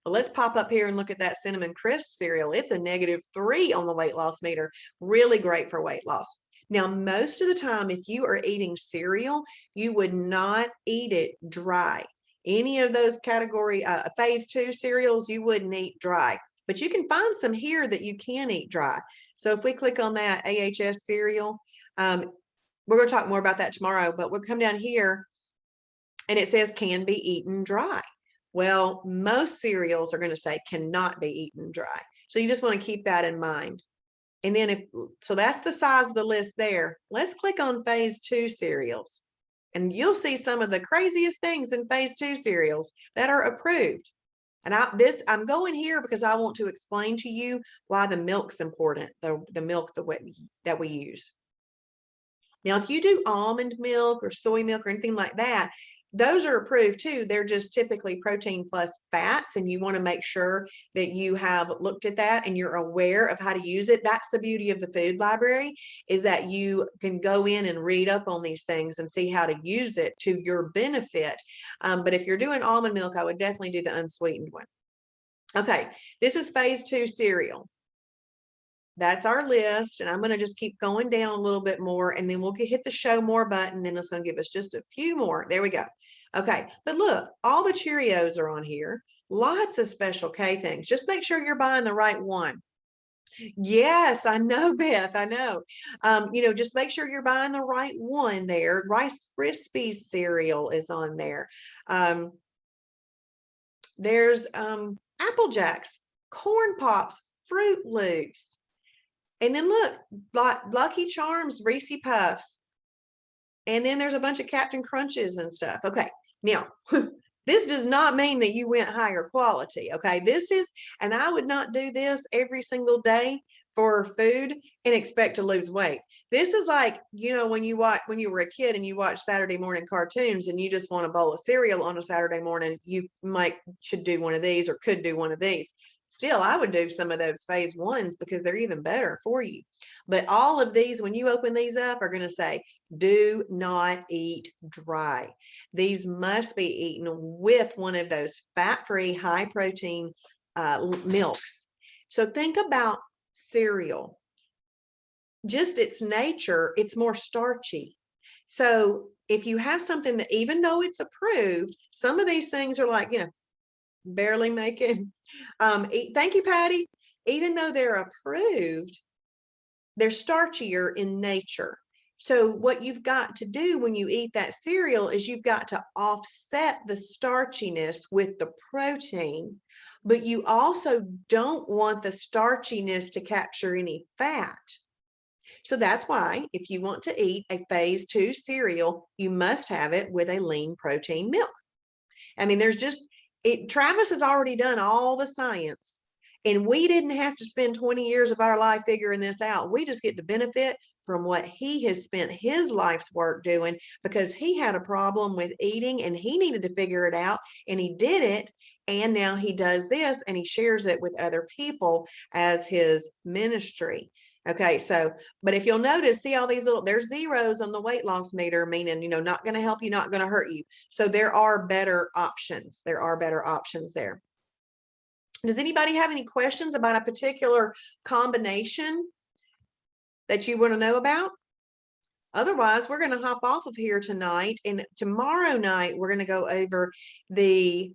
But let's pop up here and look at that Cinnamon Crisp cereal. It's a -3 on the weight loss meter. Really great for weight loss. Now, most of the time, if you are eating cereal, you would not eat it dry. Any of those category phase 2 cereals, you wouldn't eat dry. But you can find some here that you can eat dry. So if we click on that AHS cereal, we're going to talk more about that tomorrow, but we'll come down here and it says can be eaten dry. Well, most cereals are going to say cannot be eaten dry. So you just want to keep that in mind. And then so that's the size of the list there. Let's click on phase 2 cereals, and you'll see some of the craziest things in phase 2 cereals that are approved. And I'm going here because I want to explain to you why the milk's important, the milk that we use. Now, if you do almond milk or soy milk or anything like that, those are approved too. They're just typically protein plus fats, and you want to make sure that you have looked at that and you're aware of how to use it. That's the beauty of the food library, is that you can go in and read up on these things and see how to use it to your benefit. But if you're doing almond milk, I would definitely do the unsweetened one. Okay, this is phase 2 cereal. that's our list. And I'm going to just keep going down a little bit more, and then we'll hit the show more button. Then it's going to give us just a few more. There we go. Okay. But look, all the Cheerios are on here. Lots of Special K things. Just make sure you're buying the right one. Yes, I know, Beth. I know. Just make sure you're buying the right one there. Rice Krispies cereal is on there. There's Apple Jacks, Corn Pops, Fruit Loops. And then look, Lucky Charms, Reese Puffs. And then there's a bunch of Captain Crunches and stuff. Okay. Now, this does not mean that you went higher quality. Okay. And I would not do this every single day for food and expect to lose weight. This is like, when you were a kid and you watch Saturday morning cartoons and you just want a bowl of cereal on a Saturday morning, you should do one of these or could do one of these. Still, I would do some of those phase ones because they're even better for you. But all of these, when you open these up, are going to say, do not eat dry. These must be eaten with one of those fat-free, high-protein milks. So think about cereal. Just its nature, it's more starchy. So if you have something that, even though it's approved, some of these things are like, barely making. Thank you, Patty. Even though they're approved, they're starchier in nature. So what you've got to do when you eat that cereal is you've got to offset the starchiness with the protein, but you also don't want the starchiness to capture any fat. So that's why if you want to eat a phase 2 cereal, you must have it with a lean protein milk. I mean, Travis has already done all the science, and we didn't have to spend 20 years of our life figuring this out. We just get to benefit from what he has spent his life's work doing, because he had a problem with eating and he needed to figure it out, and he did it. And now he does this and he shares it with other people as his ministry. Okay, but if you'll notice, see all these there's zeros on the weight loss meter, meaning, not going to help you, not going to hurt you. So there are better options. There are better options there. Does anybody have any questions about a particular combination that you want to know about? Otherwise, we're going to hop off of here tonight, and tomorrow night, we're going to go over the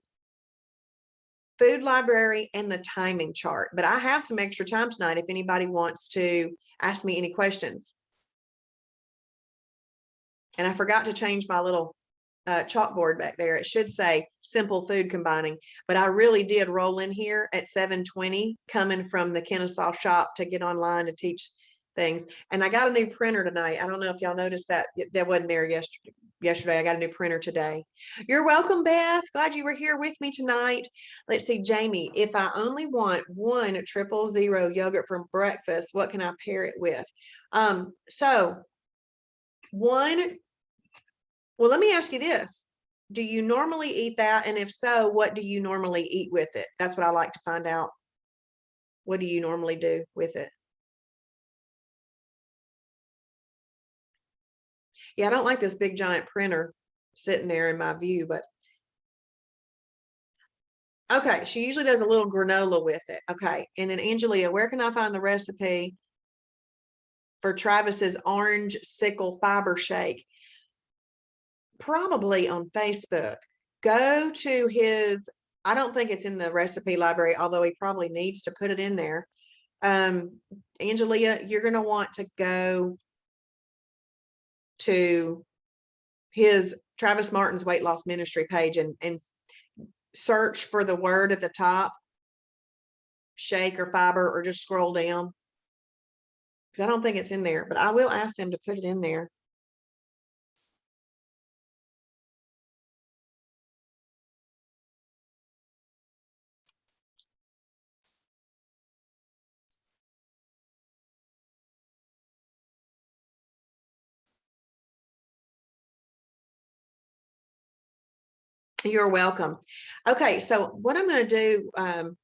food library and the timing chart. But I have some extra time tonight if anybody wants to ask me any questions. And I forgot to change my little chalkboard back there. It should say simple food combining, but I really did roll in here at 7:20 coming from the Kennesaw shop to get online to teach things. And I got a new printer tonight. I don't know if y'all noticed that. That wasn't there yesterday. I got a new printer today. You're welcome, Beth. Glad you were here with me tonight. Let's see, Jamie, if I only want 1 000 yogurt for breakfast, what can I pair it with? Well, let me ask you this. Do you normally eat that? And if so, what do you normally eat with it? That's what I like to find out. What do you normally do with it? Yeah, I don't like this big giant printer sitting there in my view, but okay, she usually does a little granola with it. Okay, and then Angelia, where can I find the recipe for Travis's orange sickle fiber shake? Probably on Facebook. Go to his, I don't think it's in the recipe library, although he probably needs to put it in there. Angelia, you're going to want to go to his Travis Martin's weight loss ministry page and search for the word at the top, shake or fiber, or just scroll down, because I don't think it's in there, but I will ask them to put it in there. You're welcome. Okay, so what I'm going to do,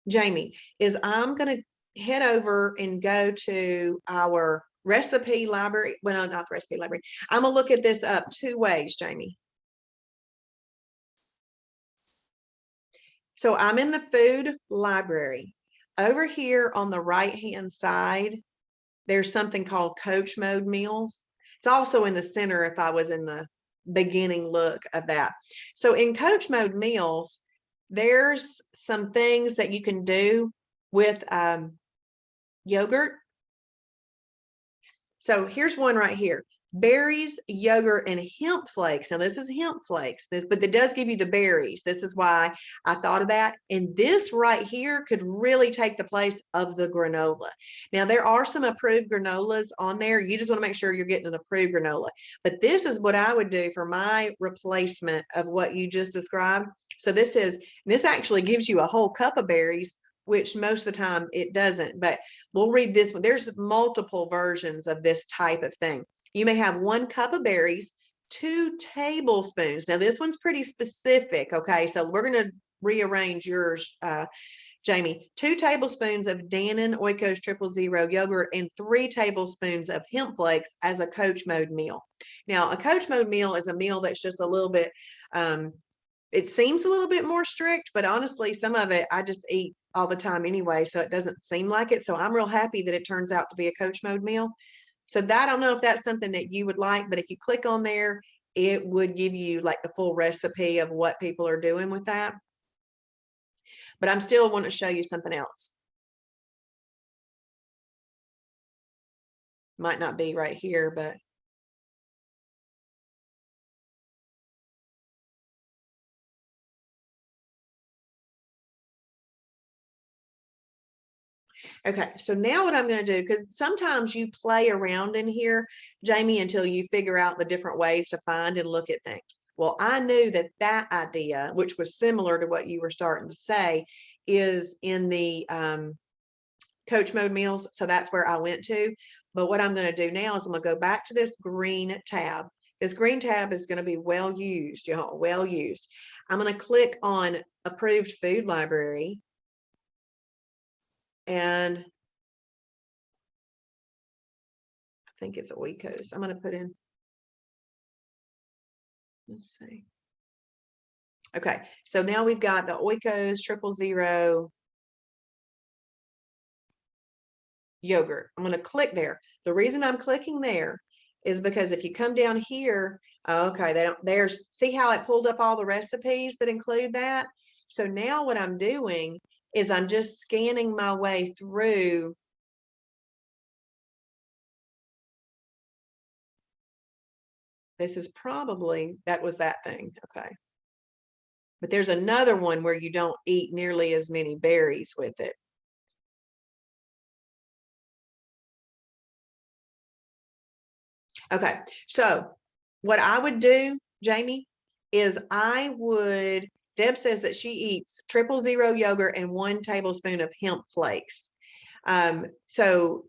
Jamie, is I'm going to head over and go to our recipe library. Well, no, not the recipe library. I'm going to look at this up 2 ways, Jamie. So I'm in the food library. over here on the right-hand side, there's something called Coach Mode meals. It's also in the center if I was in the beginning look of that. So in Coach Mode meals, there's some things that you can do with yogurt. So here's one right here. Berries, yogurt, and hemp flakes. Now this is hemp flakes, but it does give you the berries. This is why I thought of that. And this right here could really take the place of the granola. Now there are some approved granolas on there. You just want to make sure you're getting an approved granola. But this is what I would do for my replacement of what you just described. So this actually gives you a whole cup of berries, which most of the time it doesn't, but we'll read this one. There's multiple versions of this type of thing. You may have 1 cup of berries, 2 tablespoons. Now this one's pretty specific. Okay, so we're going to rearrange yours, Jamie. 2 tablespoons of Dannon Oikos 000 yogurt and 3 tablespoons of hemp flakes as a Coach Mode meal. Now a Coach Mode meal is a meal that's just a little bit, it seems a little bit more strict, but honestly, some of it I just eat all the time anyway, so it doesn't seem like it. So I'm real happy that it turns out to be a Coach Mode meal. So that, I don't know if that's something that you would like, but if you click on there, it would give you like the full recipe of what people are doing with that. But I'm still want to show you something else. Might not be right here, but okay, so now what I'm going to do, because sometimes you play around in here, Jamie, until you figure out the different ways to find and look at things. Well, I knew that that idea, which was similar to what you were starting to say, is in the Coach Mode meals. So that's where I went to. But what I'm going to do now is I'm going to go back to this green tab. This green tab is going to be well used, y'all, well used. I'm going to click on Approved Food Library. And I think it's Oikos. I'm going to put in, let's see. Okay, so now we've got the Oikos 000 yogurt. I'm going to click there. The reason I'm clicking there is because if you come down here, okay, see how it pulled up all the recipes that include that? So now what I'm doing is I'm just scanning my way through. This is probably, that was that thing. Okay. But there's another one where you don't eat nearly as many berries with it. Okay. So what I would do, Jamie, is Deb says that she eats 000 yogurt and 1 tablespoon of hemp flakes. So,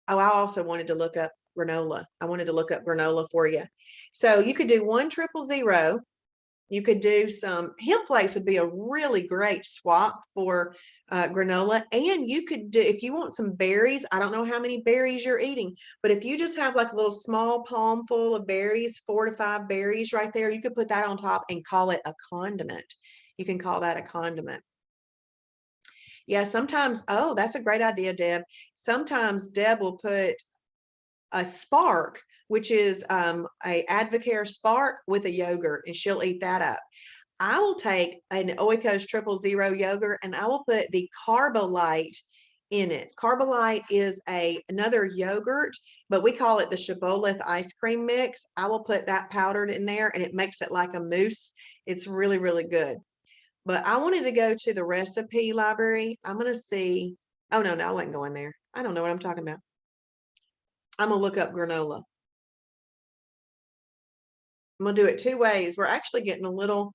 I also wanted to look up granola. I wanted to look up granola for you. So you could do 1 000. You could do some hemp flakes would be a really great swap for granola. And you could do, if you want some berries, I don't know how many berries you're eating, but if you just have like a little small palm full of berries, 4 to 5 berries right there, you could put that on top and call it a condiment. You can call that a condiment. Yeah, sometimes, oh, that's a great idea, Deb. Sometimes Deb will put a spark, which is a Advocare spark with a yogurt, and she'll eat that up. I will take an Oikos 000 yogurt and I will put the Carbolite in it. Carbolite is another yogurt, but we call it the Shibboleth ice cream mix. I will put that powdered in there and it makes it like a mousse. It's really, really good. But I wanted to go to the recipe library. I'm going to see. Oh, no, I wasn't going there. I don't know what I'm talking about. I'm going to look up granola. I'm going to do it 2 ways. We're actually getting a little.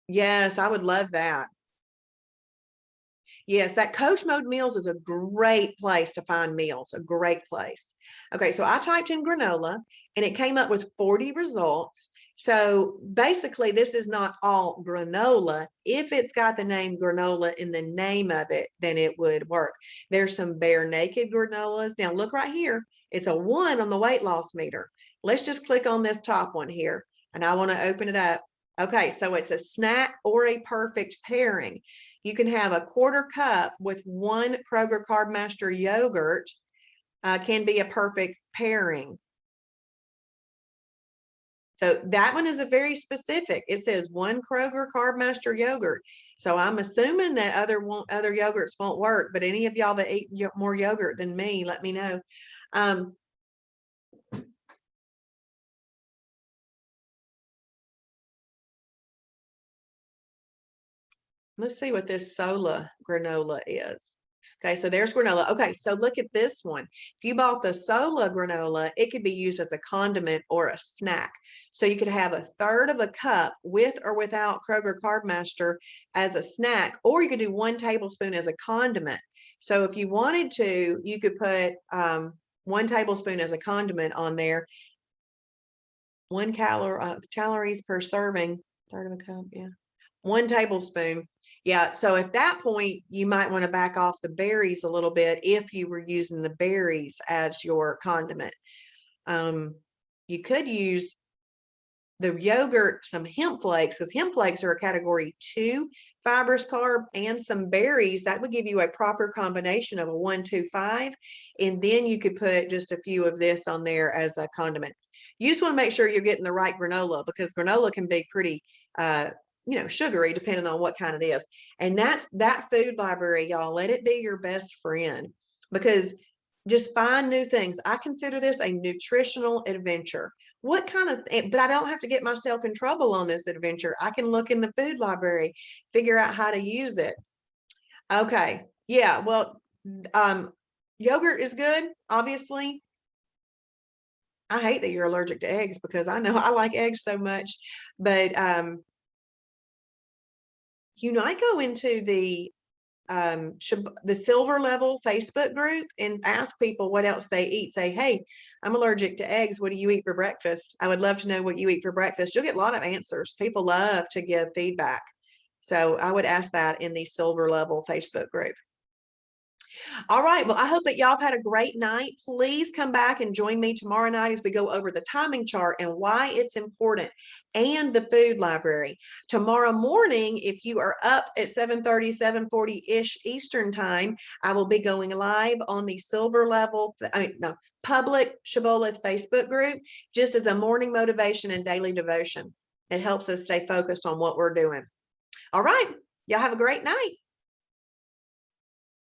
Yes, I would love that. Yes, that Coach Mode Meals is a great place to find meals, a great place. Okay, so I typed in granola and it came up with 40 results. So basically, this is not all granola. If it's got the name granola in the name of it, then it would work. There's some bare naked granolas. Now look right here. It's a 1 on the weight loss meter. Let's just click on this top one here. And I want to open it up. Okay, so it's a snack or a perfect pairing. You can have a 1/4 cup with 1 Kroger Carb Master yogurt, can be a perfect pairing. So that one is a very specific. It says 1 Kroger Carb Master yogurt. So I'm assuming that other yogurts won't work, but any of y'all that eat more yogurt than me, let me know. Let's see what this Sola granola is. Okay, so there's granola. Okay, so look at this one. If you bought the Sola granola, it could be used as a condiment or a snack. So you could have 1/3 of a cup with or without Kroger Carb Master as a snack, or you could do 1 tablespoon as a condiment. So if you wanted to, you could put 1 tablespoon as a condiment on there. 1 calories per serving, 1/3 of a cup, yeah. 1 tablespoon. Yeah, so at that point, you might want to back off the berries a little bit if you were using the berries as your condiment. You could use the yogurt, some hemp flakes, because hemp flakes are a category 2 fibrous carb, and some berries. That would give you a proper combination of a 1, 2, 5. And then you could put just a few of this on there as a condiment. You just want to make sure you're getting the right granola, because granola can be pretty sugary depending on what kind it is. And that's that food library, y'all. Let it be your best friend, because just find new things. I consider this a nutritional adventure. But I don't have to get myself in trouble on this adventure. I can look in the food library, figure out how to use it. Okay. Yeah. Well, yogurt is good, obviously. I hate that you're allergic to eggs, because I know I like eggs so much, but I go into the silver level Facebook group and ask people what else they eat. Say, hey, I'm allergic to eggs. What do you eat for breakfast? I would love to know what you eat for breakfast. You'll get a lot of answers. People love to give feedback. So I would ask that in the silver level Facebook group. All right. Well, I hope that y'all have had a great night. Please come back and join me tomorrow night as we go over the timing chart and why it's important, and the food library. Tomorrow morning, if you are up at 7:30, 7:40-ish Eastern time, I will be going live on the public Shibboleth Facebook group, just as a morning motivation and daily devotion. It helps us stay focused on what we're doing. All right. Y'all have a great night.